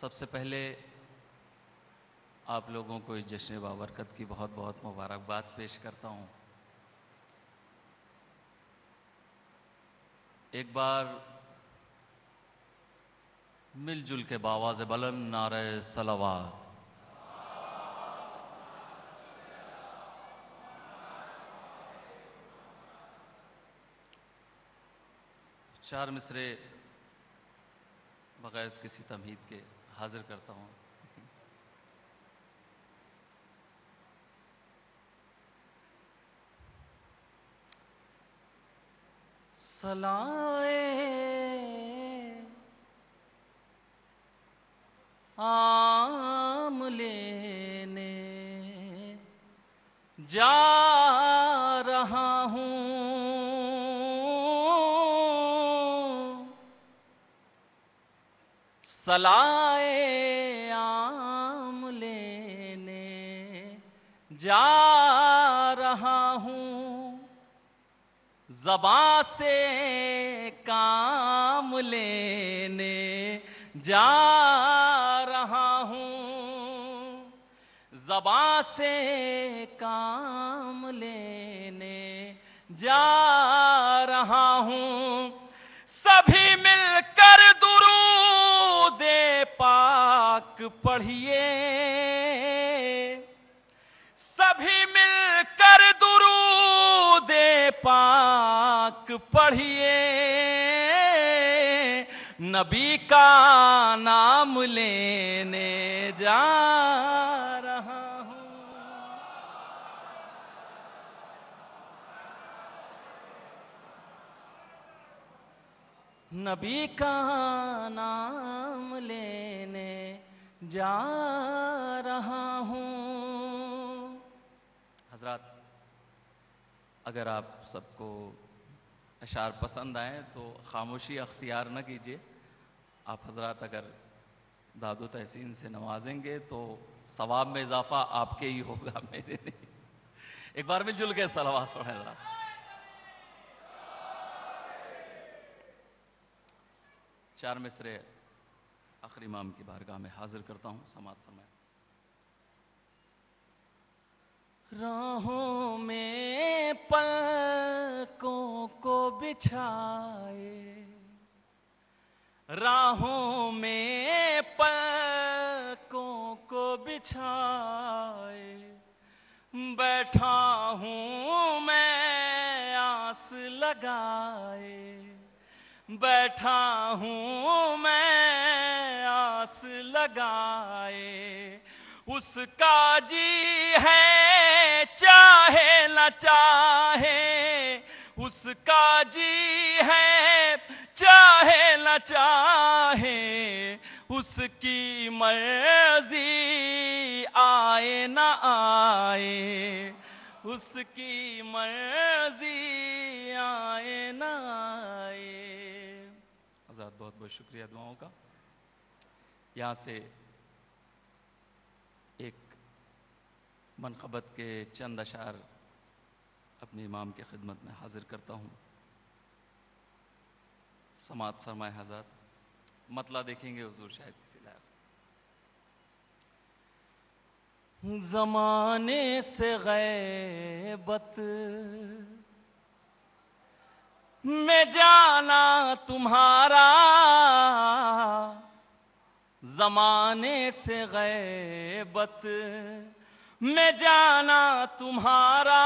सबसे पहले आप लोगों को इस जश्न बाबरकत की बहुत बहुत मुबारकबाद पेश करता हूँ। एक बार मिलजुल के बावाज़ बुलंद नारे सलावत। चार मिसरे बगैर किसी तमहीद के हाजिर करता हूँ। सलाए आम लेने जा रहा हूँ, सलाए आम लेने जा रहा हूँ, ज़बां से काम लेने जा रहा हूँ, ज़बां से काम लेने जा रहा हूँ। सभी मिलकर दुरूद-ए पाक पढ़िए, सभी मिलकर दुरूद-ए पाक पढ़िए, नबी का नाम लेने जा रहा हूँ। नबी का नाम लेने जा रहा हूँ। हजरात, अगर आप सबको अशार पसंद आए तो खामोशी अख्तियार न कीजिए। आप हजरात अगर दादो तहसीन से नवाजेंगे तो सवाब में इजाफा आपके ही होगा, मेरे नहीं। एक बार मिलजुल के सलावत पढ़ेगा। चार मिसरे आखिरी इमाम की बारगाह में हाजिर करता हूँ, समात फरमाएं। राहों में पलकों को बिछाए, राहों में पलकों को बिछाए, बैठा हूँ मैं आस लगाए, बैठा हूँ मैं आस लगाए, उसका जी है चाहे न चाहे, उसका जी है चाहे न चाहे, उसकी मर्जी आए न आए, उसकी मर्जी आए न आए। आज़ाद, बहुत बहुत शुक्रिया दुआओं का। यहाँ से एक मनक़बत के चंद अशार अपने इमाम की खिदमत में हाजिर करता हूँ। समात फरमाए हज़रात। मतला देखेंगे हुजूर शायद किसी लायक। ज़माने से ग़ैबत में जाना तुम्हारा, ज़माने से ग़ैबत में जाना तुम्हारा,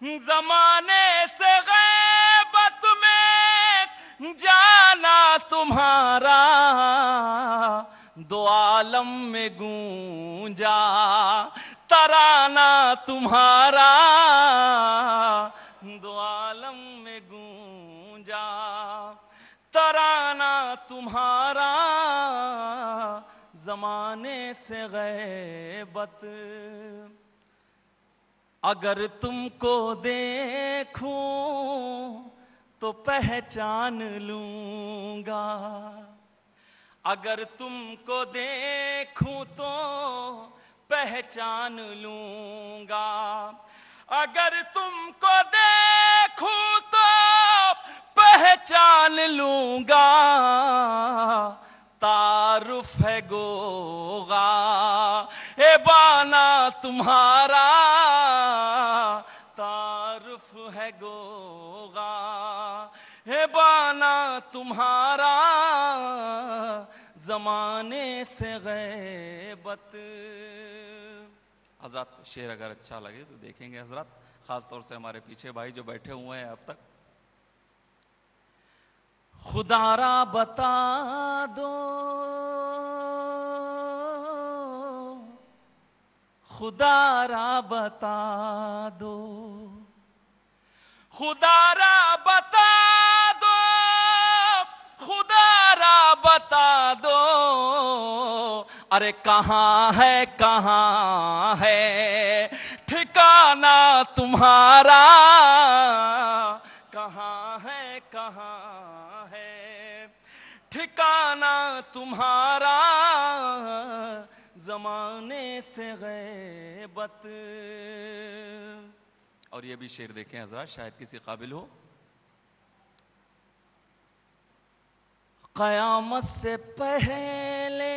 ज़माने से ग़ैबत में जाना तुम्हारा, दो आलम में गूंजा तराना तुम्हारा, दो आलम में गूंजा तराना तुम्हारा, ज़माने से ग़ैबत। अगर तुमको देखूं तो पहचान लूँगा, अगर तुमको देखूं तो पहचान लूँगा, अगर तुमको देखूं तो पहचान लूँगा, तारुफ है गोगा ए बाना तुम्हारा, तारुफ है गोगा ए बाना तुम्हारा, जमाने से गैबत। हजरत शेर अगर अच्छा लगे तो देखेंगे हजरत, खास तौर से हमारे पीछे भाई जो बैठे हुए हैं अब तक। खुदारा बता दो, खुदारा बता दो, खुदारा बता दो, खुदारा बता दो, अरे कहाँ है ठिकाना तुम्हारा, कहाँ है ठिकाना तुम्हारा, जमाने से गैबत। और ये भी शेर देखें हजरत, शायद किसी काबिल हो। क़यामत से पहले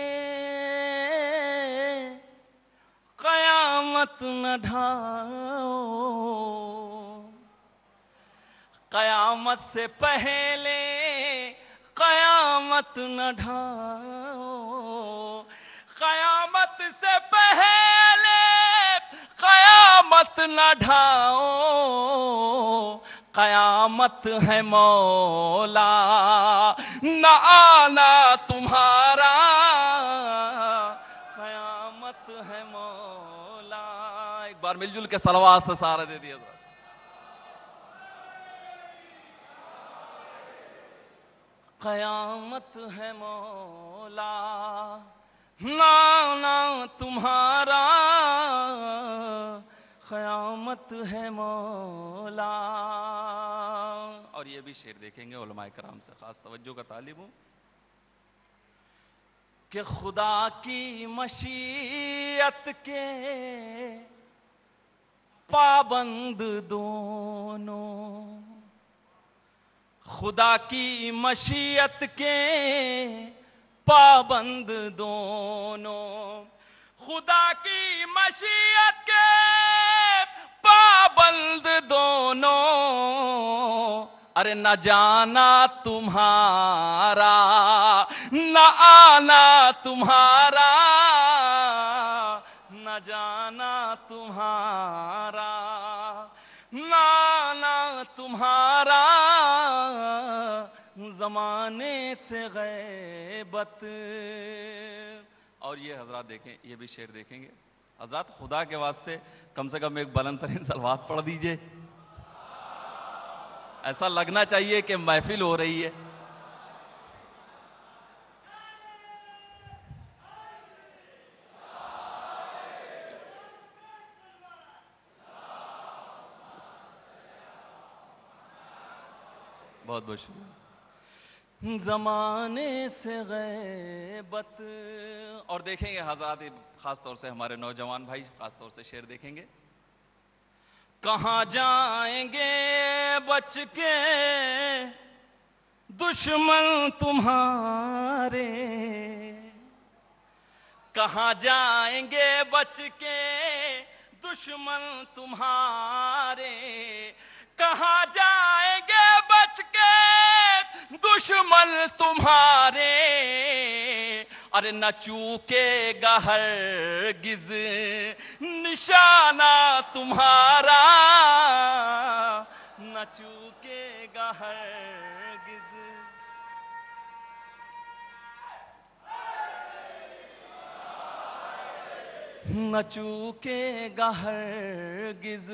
क़यामत न ढाओ, क़यामत से पहले क़यामत न ढाओ, क़यामत से पहले क़यामत न ढाओ, क़यामत है मौला न आना तुम्हारा, क़यामत है मौला। एक बार मिलजुल के सलवात से सारा दे दिया। क़यामत है मौला ना तुम्हारा, क़यामत है मौला। और ये भी शेर देखेंगे उलमाए कराम से खास तवज्जो का तालिब हूँ कि खुदा की मशीयत के पाबंद दोनों, खुदा की मशीयत के पाबंद दोनों, खुदा की मशीयत के पाबंद दोनों, अरे न जाना तुम्हारा न आना तुम्हारा, न जाना तुम्हारा न आना तुम्हारा, जमाने से गैबत। और ये हजरत देखें, ये भी शेर देखेंगे हजरत, खुदा के वास्ते कम से कम एक बुलंद तरीन सलवात पढ़ दीजिए, ऐसा लगना चाहिए कि महफिल हो रही है। बहुत बहुत शुक्रिया। ज़माने से गैबत। और देखेंगे हज़रात, ख़ास तौर से हमारे नौजवान भाई ख़ास तौर से शेर देखेंगे। कहाँ जाएंगे बच के दुश्मन तुम्हारे, कहाँ जाएंगे बच के दुश्मन तुम्हारे, कहाँ जाएंगे बच के दुश्मन तुम्हारे, अरे न चूकेगा हरगिज़ निशाना तुम्हारा, न चूकेगा हरगिज़। न चूकेगा हरगिज़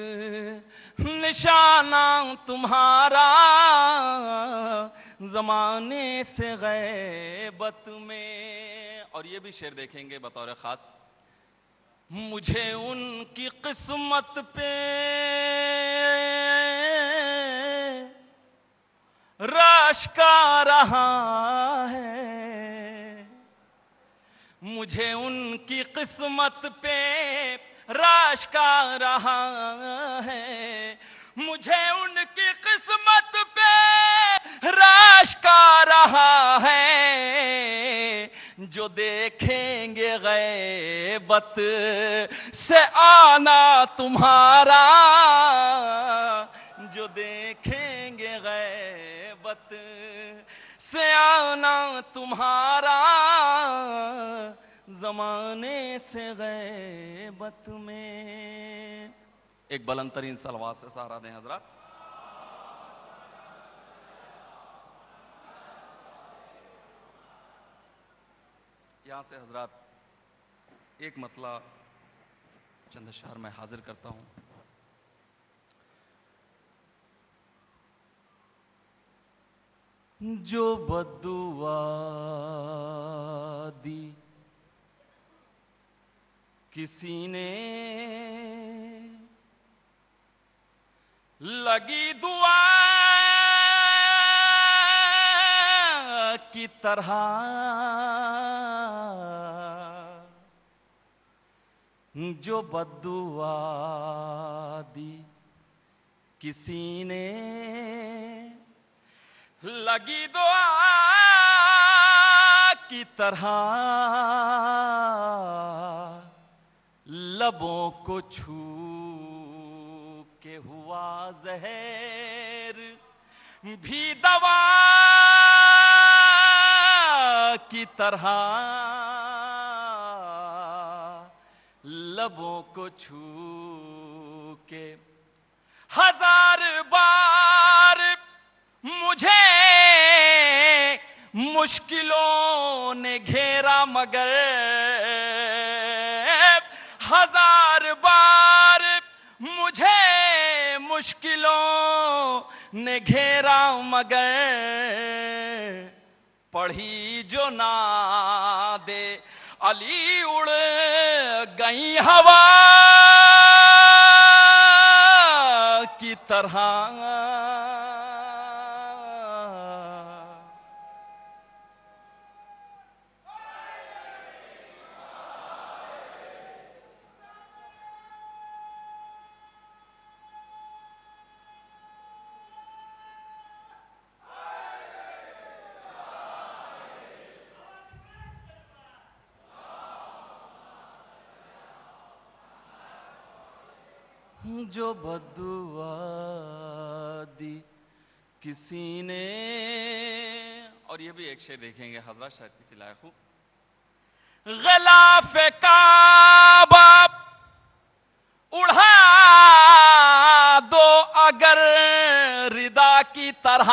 निशाना तुम्हारा, ज़माने से गैबत में। और ये भी शेर देखेंगे बतौर ख़ास। मुझे उनकी किस्मत पे रश का रहा है, मुझे उनकी किस्मत पे रश का रहा है, मुझे उनकी किस्मत पे रश का रहा है, जो देखेंगे गैबत से आना तुम्हारा, जो देखेंगे गैबत से आना तुम्हारा, जमाने से गैबत में। एक बुलंद तरीन सलवात से सहारा दें हजरत। यहाँ से हजरत एक मतला चंद अशआर में हाजिर करता हूँ। जो बद्दुआ दी किसी ने, लगी दुआ की तरह, जो बद्दुआ दी किसी ने, लगी दुआ की तरह, लबों को छू के हुआ जहर भी दवा की तरह, लबों को छू के हजार बार मुझे मुश्किलों ने घेरा, मगर हजार बार मुझे मुश्किलों ने घेरा, मगर पढ़ी जो ना दे अली उड़ गई हवा की तरह। जो बद्दुआ दी किसी ने। और ये भी एक शेर देखेंगे हजरत, शायद किसी लायक हो। ग़िलाफ़ काबा उड़ा दो अगर रिदा की तरह,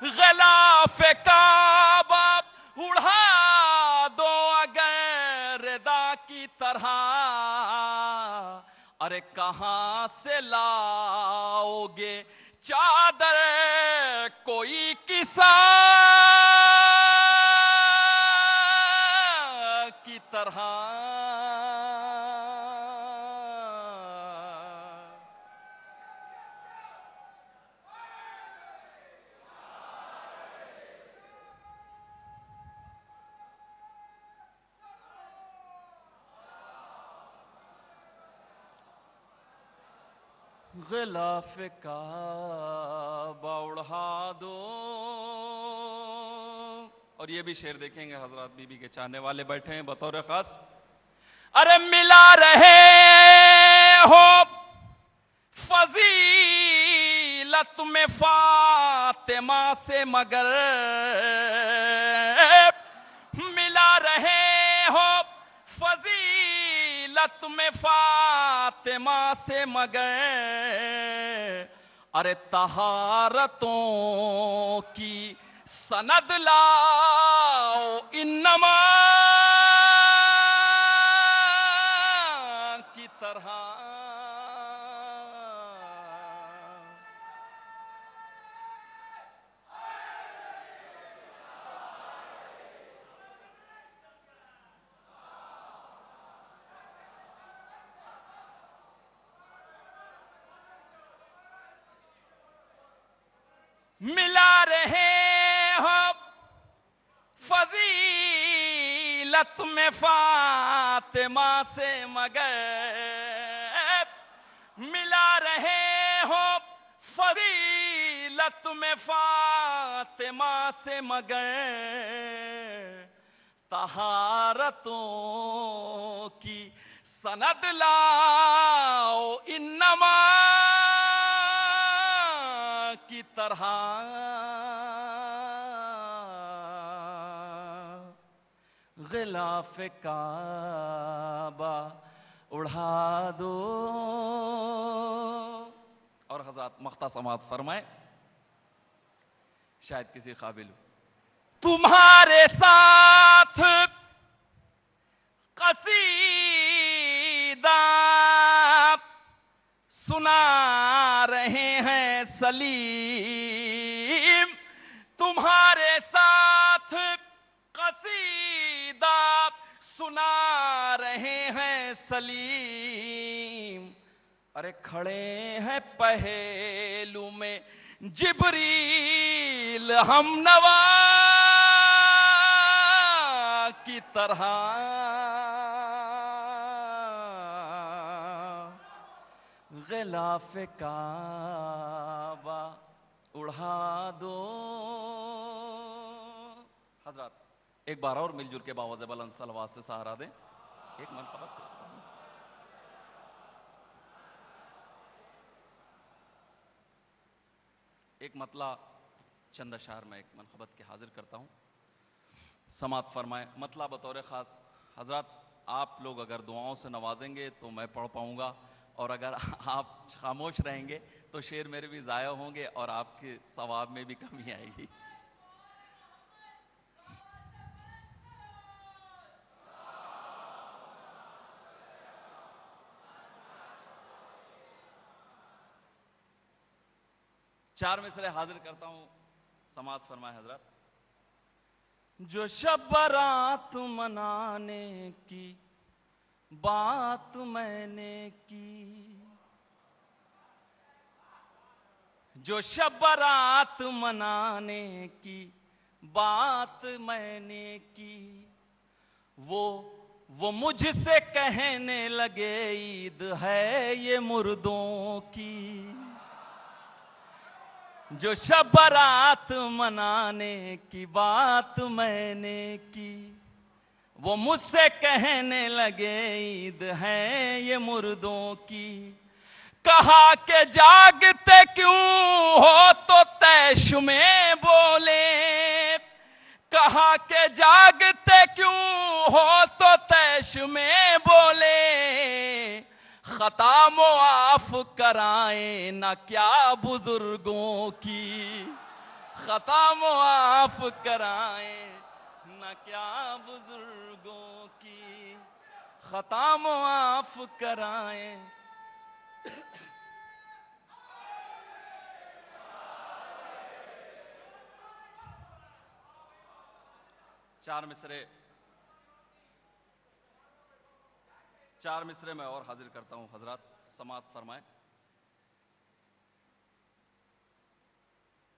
ग़िलाफ़ काबा उड़ा दो अगर रिदा की तरह, अरे कहाँ से लाओगे चादर कोई किसा की तरह। ग़िलाफ़ काबा उड़ा दो। और ये भी शेर देखेंगे हजरत, बीबी के चाहने वाले बैठे हैं बतौर खास। अरे मिला रहे हो फजीलत में फातिमा से, मगर मिला रहे हो फजीलत में फातिमा से, मगर अरे तहारतों की सनद लाओ इन्नमा की तरह। मिला रहे हो फजीलत में फातिमा से, मगर मिला रहे हो फजीलत में फातिमा से मगर तहारतों की सनद लाओ इन्नमा की तरह गिलाफ काबा उड़ा दो। और हज़रत मुख्तसमात फरमाए, शायद किसी काबिल हो। तुम्हारे साथ कसीदा सुना रहे हैं सलीम, तुम्हारे साथ कसीदा सुना रहे हैं सलीम। अरे खड़े हैं पहेलू में जिब्रील हम नवा की तरह गिलाफ काबा उड़ा दो। हजरत एक बार और मिलजुल के बावज़ बुलंद सलवात से सहारा दें। एक मनफरत एक मतला चंद अशार में एक मनखबत के हाजिर करता हूँ। समात फरमाए। मतला बतौर ख़ास हजरत आप लोग अगर दुआओं से नवाजेंगे तो मैं पढ़ पाऊँगा, और अगर आप खामोश रहेंगे तो शेर मेरे भी ज़ाया होंगे और आपके सवाब में भी कमी आएगी। चार मिसरे हाजिर करता हूँ। समात फरमाए हजरत। जो शब बारात मनाने की बात मैंने की, जो शब बारात मनाने की बात मैंने की, वो मुझसे कहने लगे ईद है ये मुर्दों की। जो शब बारात मनाने की बात मैंने की, वो मुझसे कहने लगे ईद है ये मुर्दों की। कहा कि जागते क्यों हो तो तैश में बोले, कहा कि जागते क्यों हो तो तैश में बोले। खता मुआफ कराए ना क्या बुजुर्गों की, खता मुआफ कराए ना क्या बुजुर्गों की, खता मुआफ कराए। चार मिसरे में और हाजिर करता हूं। हजरत समात फरमाए।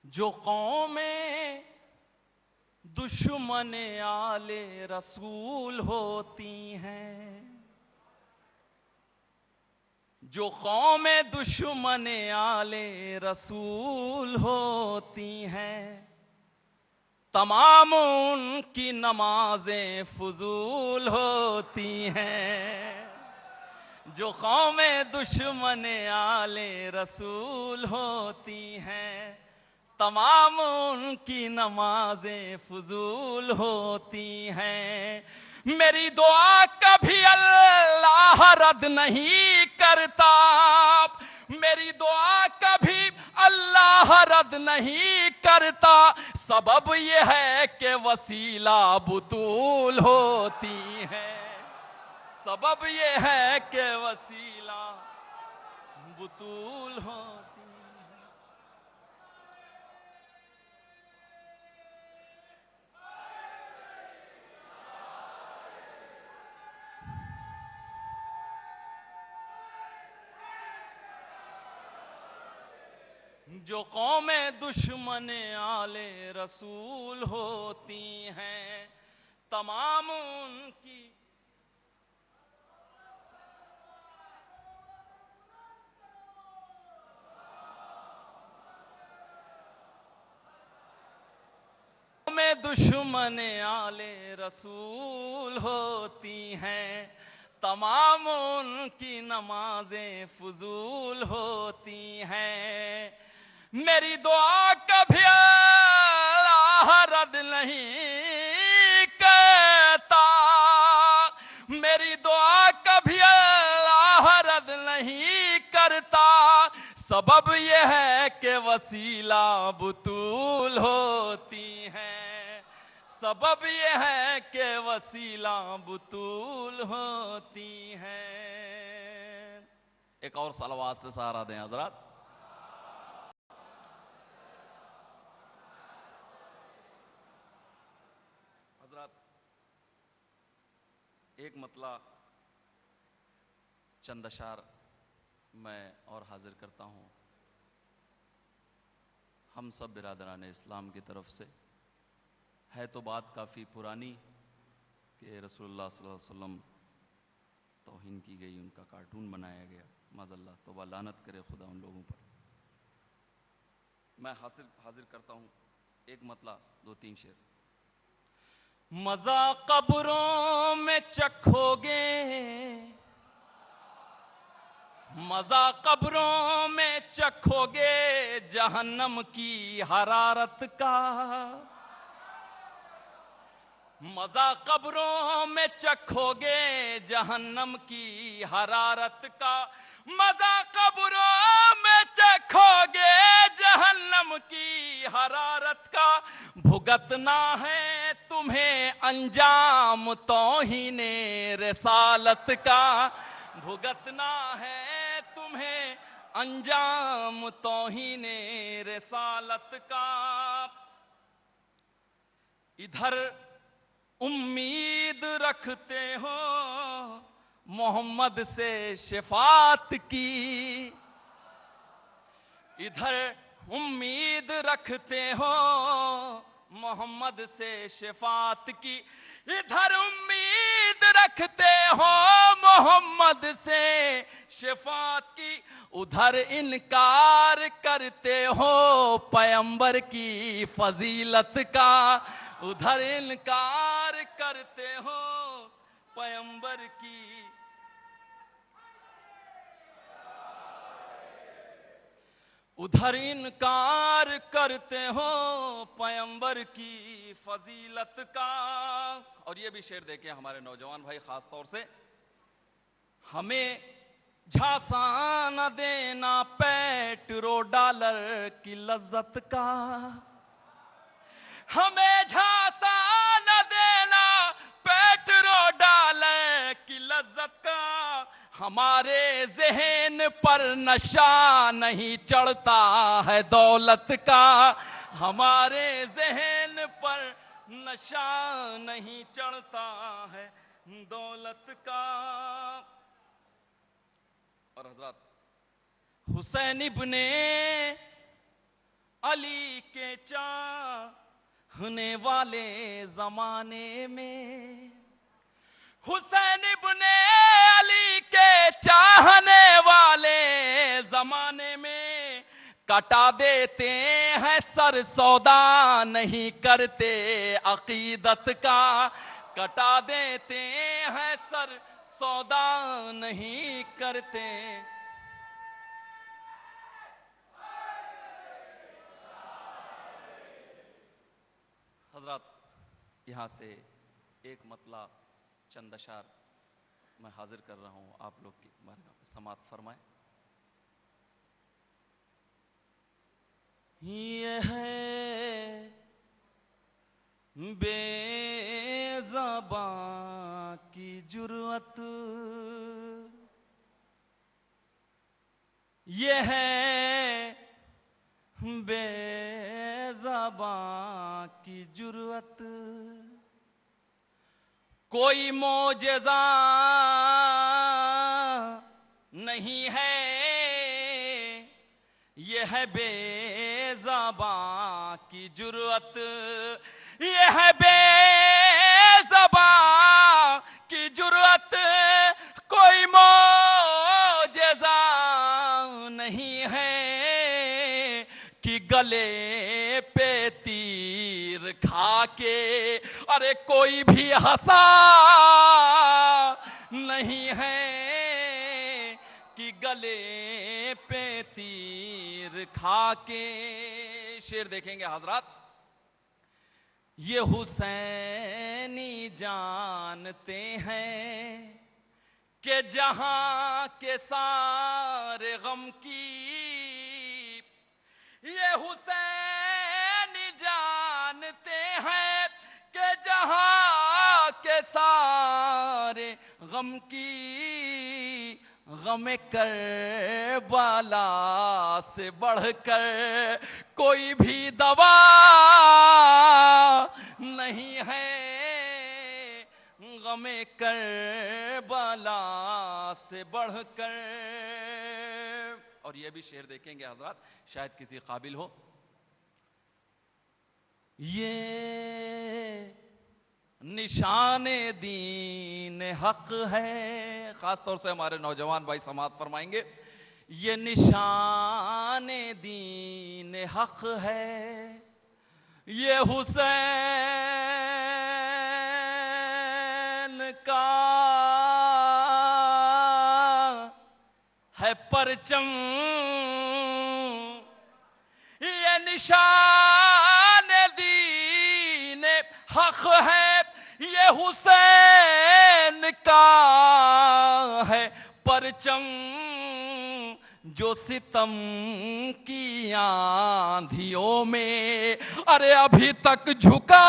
जो कौमें दुश्मन आले रसूल होती हैं, जो कौमें दुश्मन आले रसूल होती हैं, तमाम उनकी नमाजें फजूल होती हैं। जो कौमें दुश्मन आले रसूल होती हैं, तमाम उनकी नमाजें फजूल होती हैं। मेरी दुआ कभी अल्लाह रद्द नहीं करता, मेरी दुआ कभी अल्लाह रद्द नहीं करता। सबब यह है कि वसीला बुतूल होती है, सबब यह है कि वसीला बुतूल होती है। जो कौमें दुश्मन आले रसूल होती हैं, तमाम उनकी दुश्मन आले रसूल होती हैं, तमाम उनकी नमाजें फजूल होती हैं। मेरी दुआ कभी अल्लाह रद्द नहीं करता, मेरी दुआ कभी अल्लाह रद्द नहीं करता। सबब यह है कि वसीला बुतूल होती हैं, सबब यह है कि वसीला बुतूल होती हैं। एक और सलवात से सहारा दें हजरत। एक मतला चंद अशार मैं और हाजिर करता हूँ हम सब बिरादरान इस्लाम की तरफ से। है तो बात काफ़ी पुरानी कि रसूलुल्लाह सल्लल्लाहु अलैहि वसल्लम तौहीन की गई, उनका कार्टून बनाया गया, माज़अल्लाह तौबा लानत करे खुदा उन लोगों पर। मैं हाजिर करता हूँ एक मतला, दो तीन शेर। मज़ा कब्रों में चखोगे, मज़ा कब्रों में चखोगे जहन्नम की हरारत का। मज़ा कब्रों में चखोगे जहन्नम की हरारत का। मज़ा कब्रों में चखोगे जहन्नम की हरारत का। भुगतना है तुम्हें अंजाम तौहीने रिसालत का, भुगतना है तुम्हें अंजाम तौहीने रिसालत का। इधर उम्मीद रखते हो मोहम्मद से शिफात की, इधर उम्मीद रखते हो मोहम्मद से शिफात की। इधर उम्मीद रखते हो मोहम्मद से शिफात की, उधर इनकार करते हो पैगंबर की फजीलत का, उधर इनकार करते हो पैगंबर की। उधर इनकार करते हो पैगंबर की फजीलत का। और ये भी शेर देखें हमारे नौजवान भाई खास तौर से। हमें झांसा न देना पेट्रोल डॉलर की लज्जत का, हमें झांसा न देना पेट्रोल डॉलर की लज्जत का। हमारे ज़हन पर नशा नहीं चढ़ता है दौलत का, हमारे ज़हन पर नशा नहीं चढ़ता है दौलत का। और हजरत हुसैन इब्ने अली के चाहने वाले ज़माने में, हुसैन इब्ने अली के चाहने वाले ज़माने में कटा देते हैं सर, सौदा नहीं करते अकीदत का, कटा देते हैं सर, सौदा नहीं करते। हजरत यहाँ से एक मतला चंद अशार मैं हाजिर कर रहा हूँ, आप लोग की बारगाह में समात फरमाएं। ये है बेज़बां की जुर्रत, ये है बेज़बां की जुर्रत। कोई मोजेज़ा नहीं है, ये है बेज़बां की जुर्रत, ये है बेज़बां की जुर्रत। कोई मोजेज़ा नहीं है कि गले पे तीर खा के अरे कोई भी हंसा नहीं है कि गले पे तीर खाके। शेर देखेंगे हजरत। ये हुसैनी जानते हैं कि जहां के सारे गम की, ये हुसैनी जानते हैं कि जहां के सारे गम की, गम करबला से बढ़कर कोई भी दवा नहीं है। गम करबला से बढ़कर। और ये भी शेर देखेंगे हजरत, शायद किसी काबिल हो। ये निशाने दीन हक है, खास तौर से हमारे नौजवान भाई समात फरमाएंगे। ये निशाने दीन हक है, ये हुसैन का है परचम। ये निशान दीन हक है, ये हुसैन का है परचम। जो सितम की आंधियों में अरे अभी तक झुका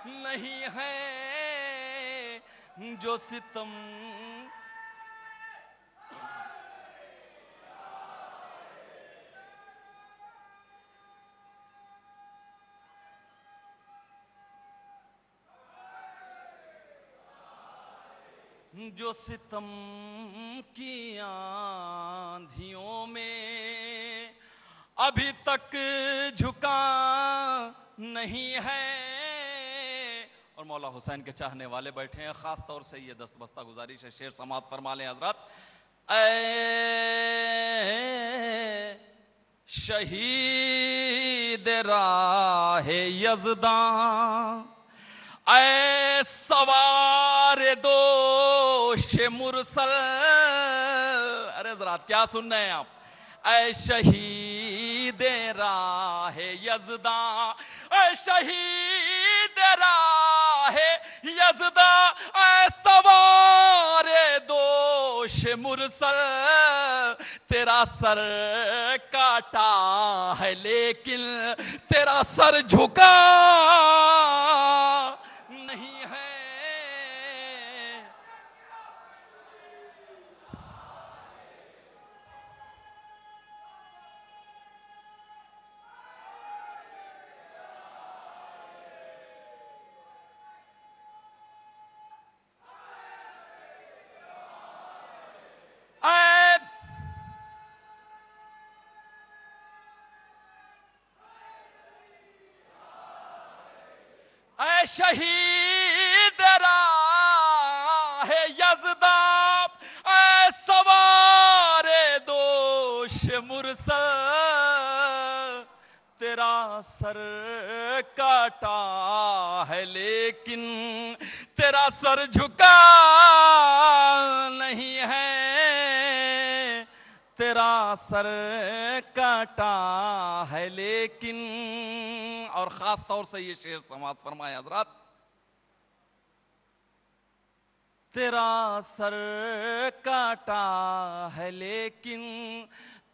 नहीं है, जो सितम जो सितम की आंधियों में अभी तक झुका नहीं है। और मौला हुसैन के चाहने वाले बैठे हैं, खास तौर से ये दस्तबस्ता गुजारिश है, शेर समात फरमा लें हजरत। ऐ शहीद राहे यज़दां, ऐ सवार दोष मुरसल। अरे जरा क्या सुन रहे हैं आप? ऐ शहीद राहे यज़दां, ऐ शहीद राहे यज़दां, ऐ सवार दोष मुरसल। तेरा सर काटा है लेकिन तेरा सर झुका नहीं है। ऐ शहीद राहे यज़दां, ऐ सवार दोष मुरसल। तेरा सर काटा है लेकिन तेरा सर झुका नहीं है। तेरा सर काटा है लेकिन। और खास तौर से ये शेर समात फरमाए हजरत। तेरा सर काटा है लेकिन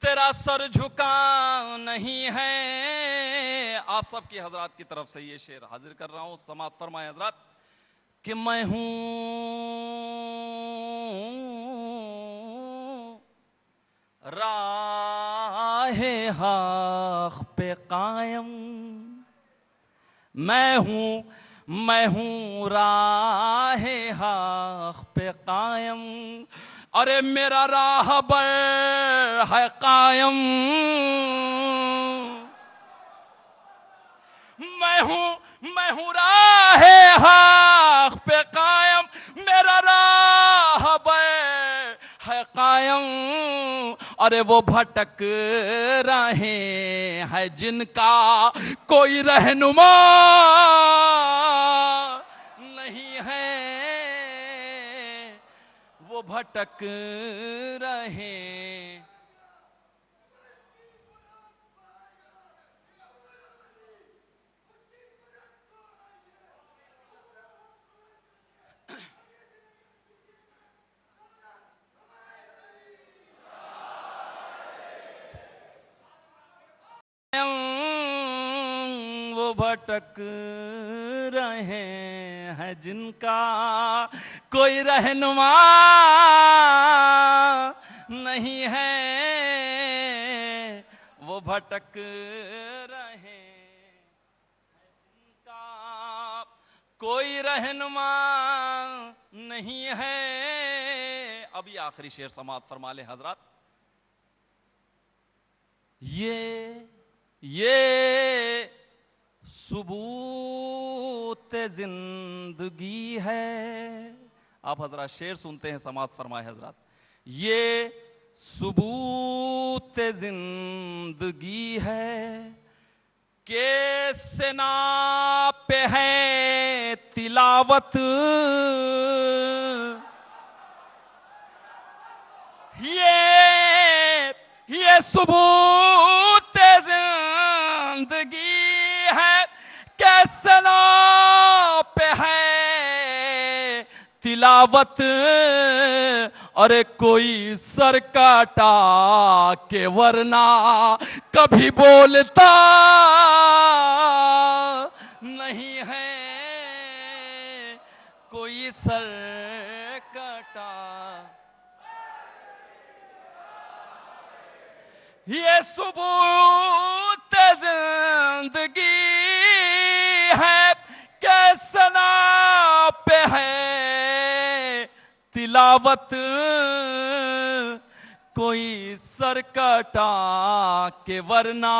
तेरा सर झुका नहीं है। आप सबकी हजरत की तरफ से ये शेर हाजिर कर रहा हूं, समात फरमाए हजरत कि मैं हूं राहे हक़ पे कायम, मैं हूँ राहे हक़ पे कायम। अरे मेरा राहबर है कायम, मैं हूँ राहे हक़ पे कायम, मेरा राहबर है कायम। अरे वो भटक रहे हैं जिनका कोई रहनुमा नहीं है, वो भटक रहे। वो भटक रहे हैं जिनका कोई रहनुमा नहीं है, वो भटक रहे हैं जिनका कोई रहनुमा नहीं है। अभी आखिरी शेर समाअत फरमा ले हजरत। ये सबूत जिंदगी है। आप हजरत शेर सुनते हैं, समाअत फरमाए हजरत। ये सबूत जिंदगी है के सेना पे है तिलावत, ये सबूत जिंदगी है के सेना पे है तिलावत। अरे कोई सर काटा के वरना कभी बोलता नहीं है, कोई सर काटा। ये सबूत जिंदगी है के सना पे है तिलावत। कोई सर कटा के वरना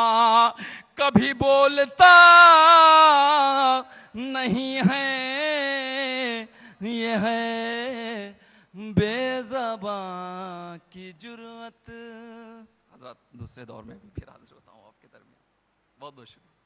कभी बोलता नहीं है, ये है बेज़बां की जुर्रत। हजरत दूसरे दौर में फिर हाजिर होता हूँ आपके दरमियान। बहुत बहुत शुक्रिया।